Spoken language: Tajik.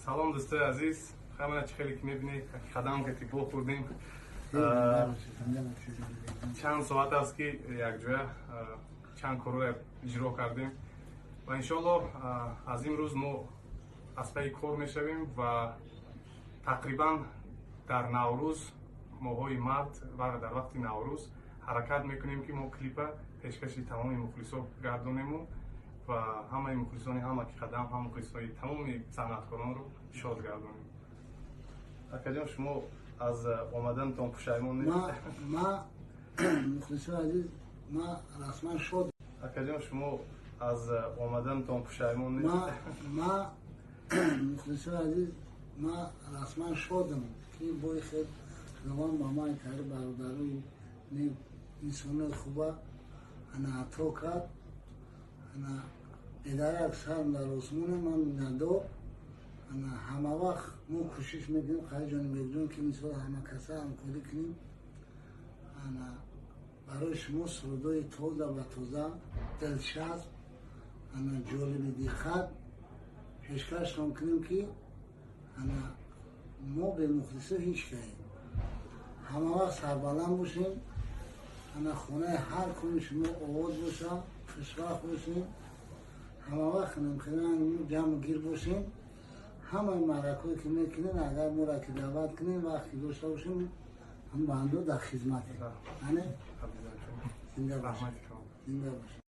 سلام دوستای عزیز، همه چی خیلی که میبینید قدم که تیپو خوردیم. چند ساعت است که یک جای چند کار اجرا کردیم و انشالله از امروز ما از پی کار میشویم و تقریبا در نوروز ماهای مرد و در وقت نوروز حرکت میکنیم که ما کلیپ پیشکش تمام مخلصا گردونیم و همه مخلصان همه که قدم هم مخلصای تمام صنعتکاران رو شاد گردونیم. اکا جان شما از آمدن تان پشیمون نیست؟ ما مخلصان عزیز ما رسما شد. اکا جان شما از آمدن تان پشیمون نیست؟ ما مخلصان عزیز ما رسما شدم که بای خیلی زمان مامای کار برادری نی انسان خوبه انا عطا کرد انا اداره اکثر در آسمون من نداد انا همه وقت ما کوشش میکنیم خیلی جان میگیم که مثلا همه کسا همکاری کنیم انا برای شما سرودای تازه و تازه دلچسب انا جالب دیخت پیشکش کنیم که انا ما به مخلصه هیچ کنیم همه وقت سربلند باشیم انا خونه هر کنی شما آواز باشه خوشبخت باشیم همه وقت نمیخواییم جمع گیر باشیم همه مرکوی که میکنیم اگر ما را که دعوت کنیم وقتی داشته باشیم هم بندو در خدمت زنده باشیم